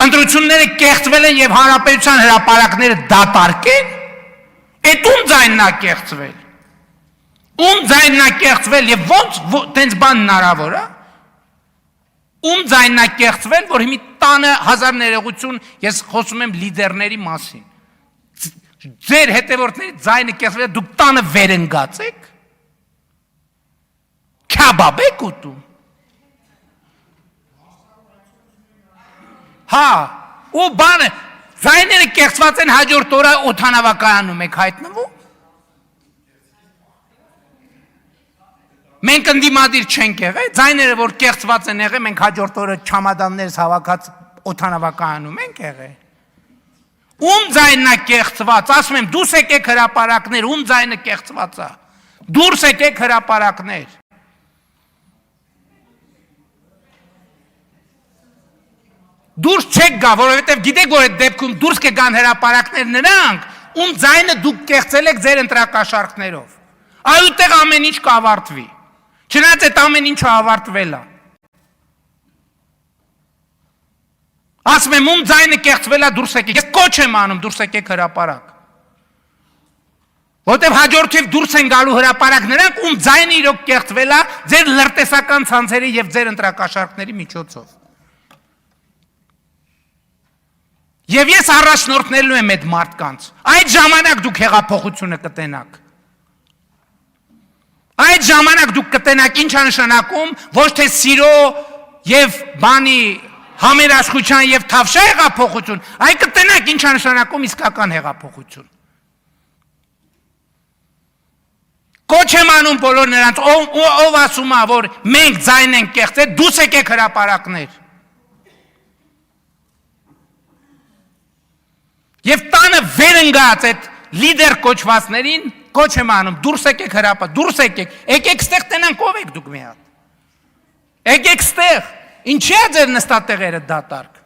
ընտրությունները կեղծվել են եւ հանրապետության հրապարակները դատարկեն, այդ ում ձայնն է կեղծվել։ Ում ձայնն է կեղծվել եւ ոնց տենց բան հնարավոր է։ Ում ձայնն է կեղծվել, որ հիմի տանը հազար ներողություն, ես խոսում եմ լիդերների մասին։ Ձեր հետևորդների ձայնը կեղծվել, դուք տանը վերընկած եք։ Քաբաբ եք ուտում։ Հա, ու բանը, ձայները կեղծված են հաջորդ օրը օդանավակայանում եք հայտնվում։ Մենք ընդդիմադիր չենք եղել, ձայները որ կեղծված են եղել, մենք հաջորդ օրը չամադաններս հավաքած օդանավակայանում ենք եղել։ Ում ձայնն է կեղծված, ասում եմ, դուրս եկեք հրապարակներ, ում ձայնը կեղծված է։ Դուրս եկեք հրապարակներ։ Դուրս չեք գա, որովհետև գիտեք, որ այդ դեպքում դուրս կգան հրապարակներ նրանք, ում ձայնը դուք կեղծել եք ձեր ընտրակաշառքներով։ Այդտեղ ամեն ինչ կավարտվի։ Չնայած այդ ամեն ինչը ավարտվել է։ Ասում եմ, ում ձայնը կեղծվել է դուրս եկեք։ Ես կոչ եմ անում դուրս եկեք հրապարակ։ Որտեվ հաջորդիվ դուրս են գալու հրապարակ նրանք, ում ձայնը իրոք կեղծվել է ձեր լրտեսական ցանցերի եւ ձեր ընտրակաշառքների միջոցով։ Եվ ես առաջնորդնելու եմ այդ մարդկանց։ Այդ ժամանակ դուք հեղափոխությունը կտենաք։ Այդ ժամանակ դուք կտենաք ինչ է նշանակում, ոչ թե սիրո եւ բանի համերաշխության եւ թավշա հեղափոխություն, այլ կտենաք ինչ է նշանակում իսկական հեղափոխություն։ Կոչ եմ անում բոլոր նրանց, ով ասում է, որ մենք ձայն ենք կեղծել, դուս եկեք հրապարակներ։ Եվ տանը վերընկած այդ լիդեր կոչվածներին կոչ եմ անում, դուրս եկեք հրապարակ, դուրս եկեք ստեղ տենանք ով եք դուք մի հատ։ Եկեք ստեղ, ինչի է ձեր նստատեղերը դատարկ։